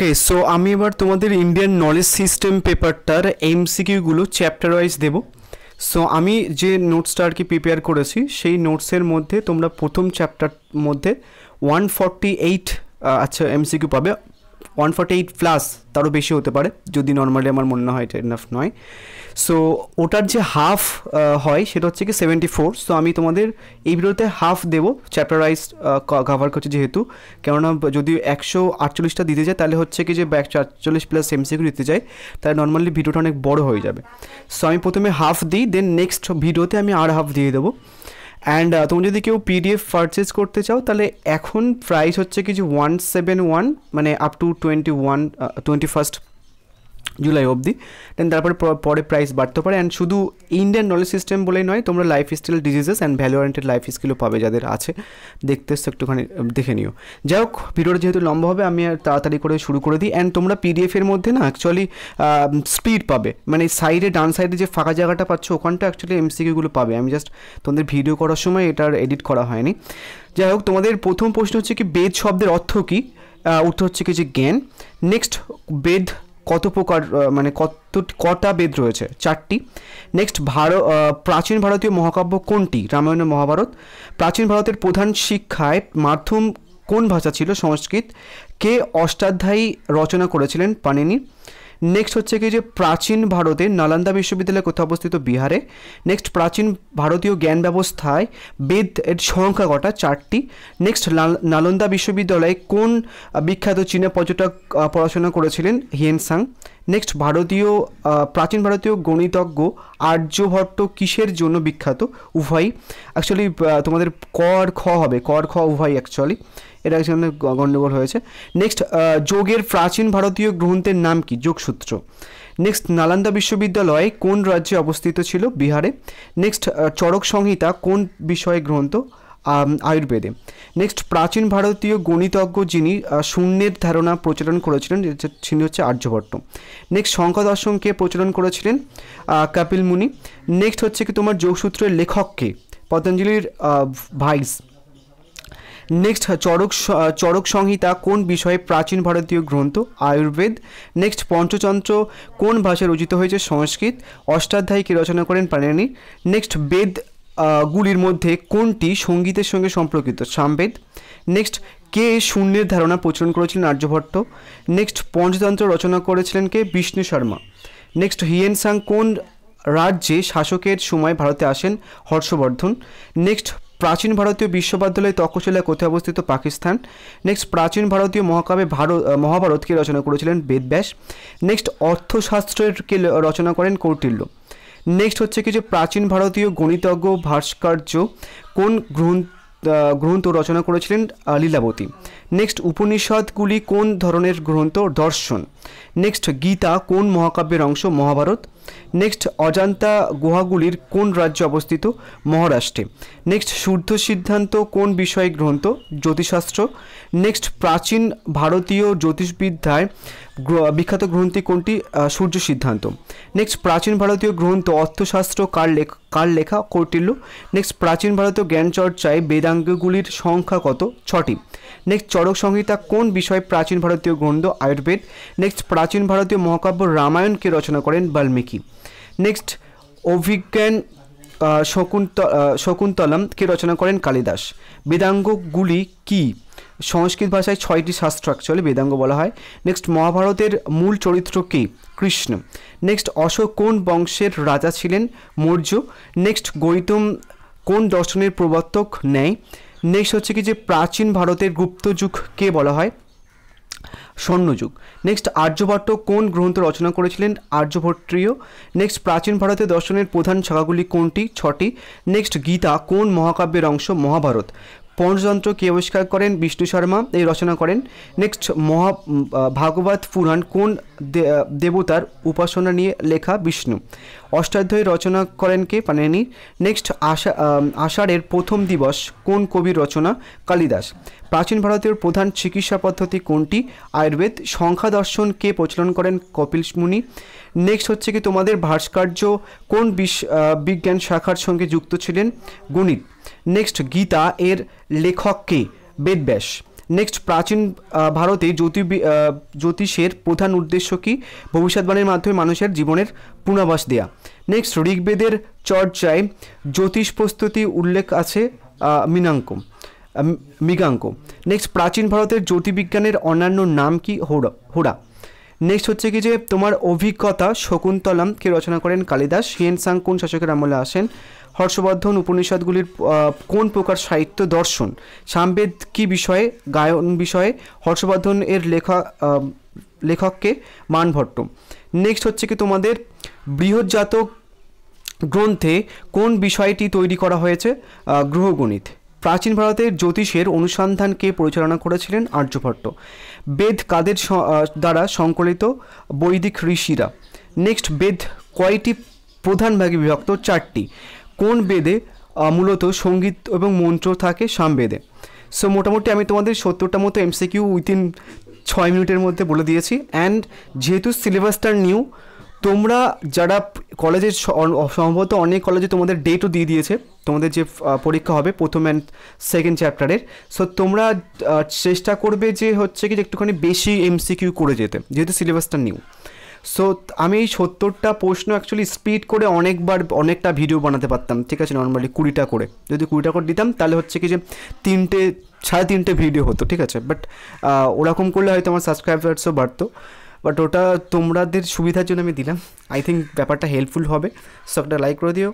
ওকে, so আমি এবার তোমাদের ইন্ডিয়ান নলেজ সিস্টেম পেপারটার এমসিকিউগুলো চ্যাপ্টার ওয়াইজ দেবো। সো আমি যে নোটসটা আর কি প্রিপেয়ার করেছি সেই নোটসের মধ্যে তোমরা প্রথম চ্যাপ্টার মধ্যে 148 আচ্ছা এমসিকিউ পাবে। 148 প্লাস তারও বেশি হতে পারে, যদি নর্মালি আমার মনে হয় এটা এনাফ নয়। সো ওটার যে হাফ হয় সেটা হচ্ছে কি 74। সো আমি তোমাদের এই ভিডিওতে হাফ দেবো, চ্যাপ্টার ওয়াইজ কভার করছি যেহেতু, কেননা যদি 148টা দিতে যায় তাহলে হচ্ছে কি যে 148 প্লাস এমসিকিউ দিতে যায়, তাহলে নর্মালি ভিডিওটা অনেক বড় হয়ে যাবে। সো আমি প্রথমে হাফ দিই, দেন নেক্সট ভিডিওতে আমি আর হাফ দিয়ে দেবো। অ্যান্ড তুমি যদি কেউ পিডিএফ পারচেজ করতে চাও তাহলে এখন প্রাইস হচ্ছে কি যে 171, মানে আপ টু 21 জুলাই অবধি। দেন তারপরে পরে প্রাইস বাড়তে পারে। অ্যান্ড শুধু ইন্ডিয়ান নলেজ সিস্টেম বলেই নয়, তোমরা life style diseases and value oriented life স্কিলও পাবে যাদের আছে, দেখতে এসছো একটুখানি দেখে নিও। যাই হোক, ভিডিওটা যেহেতু লম্বা হবে আমি আর তাড়াতাড়ি করে শুরু করে দিই। অ্যান্ড তোমরা পিডিএফের মধ্যে না অ্যাকচুয়ালি স্পিড পাবে, মানে সাইডে ডান সাইডে যে ফাঁকা জায়গাটা পাচ্ছ ওখানটা অ্যাকচুয়ালি এমসিকিউগুলো পাবে। আমি জাস্ট তোমাদের ভিডিও করার সময় এটার এডিট করা হয়নি। যাই হোক, তোমাদের প্রথম প্রশ্ন হচ্ছে কি বেদ শব্দের অর্থ কী? উত্তর হচ্ছে কি যে জ্ঞান। নেক্সট, বেদ কত প্রকার, মানে কটা বেদ রয়েছে? 4টি। নেক্সট, প্রাচীন ভারতীয় মহাকাব্য কোনটি? রামায়ণ ও মহাভারত। প্রাচীন ভারতের প্রধান শিক্ষায় মাধ্যম কোন ভাষা ছিল? সংস্কৃত। কে অষ্টাধ্যায়ী রচনা করেছিলেন? পাণিনি। নেক্সট হচ্ছে কি যে প্রাচীন ভারতের নালন্দা বিশ্ববিদ্যালয় কোথায় অবস্থিত? বিহারে। নেক্সট, প্রাচীন ভারতীয় জ্ঞান ব্যবস্থায় বেদ এর সংখ্যা কটা? 4টি। নেক্সট, নালন্দা বিশ্ববিদ্যালয়ে কোন বিখ্যাত চীনা পর্যটক পড়াশোনা করেছিলেন? হিয়েনসাং। নেক্সট, প্রাচীন ভারতীয় গণিতজ্ঞ আর্যভট্ট কিসের জন্য বিখ্যাত? উভয়ই। অ্যাকচুয়ালি তোমাদের ক আর খ হবে, ক আর খ উভয়ই অ্যাকচুয়ালি, এটা অ্যাকচুয়ালি গণ্ডগোল হয়েছে। নেক্সট, যোগের প্রাচীন ভারতীয় গ্রন্থের নাম কি? যোগসূত্র। নেক্সট, নালন্দা বিশ্ববিদ্যালয় কোন রাজ্যে অবস্থিত ছিল? বিহারে। নেক্সট, চরক সংহিতা কোন বিষয়ে গ্রন্থ? আয়ুর্বেদে। নেক্সট, প্রাচীন ভারতীয় গণিতজ্ঞ যিনি শূন্যের ধারণা প্রচলন করেছিলেন তিনি হচ্ছে আর্যভট্ট। নেক্সট, সংখ্যা দর্শনকে প্রচলন করেছিলেন কপিল মুনি। নেক্সট হচ্ছে কি তোমার যোগসূত্রের লেখককে? পতঞ্জলির ভাইস। নেক্সট, চরক সংহিতা কোন বিষয়ে প্রাচীন ভারতীয় গ্রন্থ? আয়ুর্বেদ। নেক্সট, পঞ্চতন্ত্র কোন ভাষায় রচিত হয়েছে? সংস্কৃত। অষ্টাধ্যায়ী কে রচনা করেন? পাণিনি। নেক্সট, বেদ গুলির মধ্যে কোনটি সঙ্গীতের সঙ্গে সম্পর্কিত? সামবেদ। নেক্সট, কে শূন্যের ধারণা প্রচলন করেছিলেন? আর্যভট্ট। নেক্সট, পঞ্চতন্ত্র রচনা করেছিলেন কে? বিষ্ণু শর্মা। নেক্সট, হিয়েনসাং কোন রাজ্যে শাসকের সময় ভারতে আসেন? হর্ষবর্ধন। নেক্সট, প্রাচীন ভারতীয় বিশ্ববিদ্যালয় তক্ষশিলা কোথায় অবস্থিত? পাকিস্তান। নেক্সট, প্রাচীন ভারতীয় মহাকাব্যে মহাভারতকে রচনা করেছিলেন? বেদব্যাস। নেক্সট, অর্থশাস্ত্রের কে রচনা করেন? কৌটিল্য। নেক্সট হচ্ছে কি যে প্রাচীন ভারতীয় গণিতজ্ঞ ভাস্কর্য কোন গ্রন্থ রচনা করেছিলেন? লীলাবতী। নেক্সট, উপনিষদগুলি কোন ধরনের গ্রন্থ? দর্শন। নেক্সট, গীতা কোন মহাকাব্যের অংশ? মহাভারত। নেক্সট, অজান্তা গুহাগুলির কোন রাজ্যে অবস্থিত? মহারাষ্ট্রে। নেক্সট, শুদ্ধ সিদ্ধান্ত কোন বিষয়ে গ্রন্থ? জ্যোতিষশাস্ত্র। নেক্সট, প্রাচীন ভারতীয় জ্যোতিষবিদ্যায় বিখ্যাত গ্রন্থি কোনটি? সূর্য সিদ্ধান্ত। নেক্সট, প্রাচীন ভারতীয় গ্রন্থ অর্থশাস্ত্র কার লেখা? কৌটিল্য। নেক্সট, প্রাচীন ভারতীয় জ্ঞানচর্চায় বেদাঙ্গগুলির সংখ্যা কত? 6টি। নেক্সট, চরক সংহিতা কোন বিষয়ে প্রাচীন ভারতীয় গ্রন্থ? আয়ুর্বেদ। নেক্সট, প্রাচীন ভারতীয় মহাকাব্য রামায়ণকে রচনা করেন? বাল্মীকি। নেক্সট, অভিজ্ঞান শকুন্তলম কে রচনা করেন? কালিদাস। বেদাঙ্গগুলি কি? সংস্কৃত ভাষায় 6টি শাস্ত্র অ্যাকচুয়ালি বেদাঙ্গ বলা হয়। নেক্সট, মহাভারতের মূল চরিত্র কে? কৃষ্ণ। নেক্সট, অশোক কোন বংশের রাজা ছিলেন? মৌর্য। নেক্সট, গৌতম কোন দর্শনের প্রবর্তক? ন্যায়। নেক্সট হচ্ছে কি যে প্রাচীন ভারতের গুপ্ত যুগ কে বলা হয়? স্বর্ণযুগ। নেক্সট, আর্যভট্ট কোন গ্রন্থ রচনা করেছিলেন? আর্যভট্টীয়। নেক্সট, প্রাচীন ভারতের দর্শনের প্রধান শাখাগুলি কোনটি? 6টি। নেক্সট, গীতা কোন মহাকাব্যের অংশ? মহাভারত। পঞ্চতন্ত্র কে আবিষ্কার করেন? বিষ্ণু শর্মা এই রচনা করেন। নেক্সট, ভাগবত পুরাণ কোন দেবতার উপাসনা নিয়ে লেখা? বিষ্ণু। অষ্টাধ্যায়ী রচনা করেন কে? পাণিনি। নেক্সট, আষাঢ়ের প্রথম দিবস কোন কবির রচনা? কালিদাস। প্রাচীন ভারতের প্রধান চিকিৎসা পদ্ধতি কোনটি? আয়ুর্বেদ। সংখ্যা দর্শন কে প্রচলন করেন? কপিল মুনি। নেক্সট হচ্ছে কি তোমাদের ভাস্কর্য কোন বিজ্ঞান শাখার সঙ্গে যুক্ত ছিলেন? গণিত। নেক্সট, গীতা এর লেখক কে? বেদব্যাস। নেক্সট, প্রাচীন ভারতে জ্যোতিষের প্রধান উদ্দেশ্য কি? ভবিষ্যৎবাণীর মাধ্যমে মানুষের জীবনের পূর্বাভাস দেয়া। নেক্সট, ঋগ্বেদের চর্চায় জ্যোতিষ প্রস্তুতি উল্লেখ আছে মৃগাঙ্ক। নেক্সট, প্রাচীন ভারতের জ্যোতির্বিজ্ঞানের অন্যান্য নাম কি? হোরা। নেক্সট হচ্ছে কি যে তোমার অভিজ্ঞতা শকুন্তলম কে রচনা করেন? কালিদাস। হিউয়েন সাং কোন শাসকের আমলে আসেন? হর্ষবর্ধন। উপনিষদগুলির কোন প্রকার সাহিত্য? দর্শন। সামবেদ কি বিষয়ে? গায়ন বিষয়ে। হর্ষবর্ধন এর লেখককে? মানভট্ট। নেক্সট হচ্ছে কি তোমাদের বৃহৎজাতক গ্রন্থে কোন বিষয়টি তৈরি করা হয়েছে? গ্রহগণিত। প্রাচীন ভারতের জ্যোতিষের অনুসন্ধানকে পরিচালনা করেছিলেন? আর্যভট্ট। বেদ কাদের দ্বারা সংকলিত? বৈদিক ঋষিরা। নেক্সট, বেদ কয়টি প্রধান ভাগে বিভক্ত? 4টি। কোন বেদে মূলত সঙ্গীত এবং মন্ত্র থাকে? সামবেদে। সো মোটামুটি আমি তোমাদের 70টা মতো এমসিকিউ উইথিন 6 মিনিটের মধ্যে বলে দিয়েছি। অ্যান্ড যেহেতু সিলেবাসটা নিউ, তোমরা যারা কলেজে সম্ভবত অনেক কলেজে তোমাদের ডেটও দিয়ে দিয়েছে তোমাদের যে পরীক্ষা হবে প্রথম অ্যান্ড সেকেন্ড চ্যাপ্টারের। সো তোমরা চেষ্টা করবে যে হচ্ছে কি যে একটুখানি বেশি এমসিকিউ করে যেতে, যেহেতু সিলেবাসটা নিউ। সো আমি এই 70টা প্রশ্ন অ্যাকচুয়ালি স্পিড করে অনেকটা ভিডিও বানাতে পারতাম, ঠিক আছে, নর্মালি 20টা করে। যদি 20টা করে দিতাম তাহলে হচ্ছে কি যে 3.5 ভিডিও হতো, ঠিক আছে। বাট ওরকম করলে হয়তো আমার সাবস্ক্রাইবার্সও বাড়তো। বাট ওটা তোমাদের সুবিধার জন্য আমি দিলাম। আই থিঙ্ক ব্যাপারটা হেল্পফুল হবে। সো একটা লাইক করে দিও।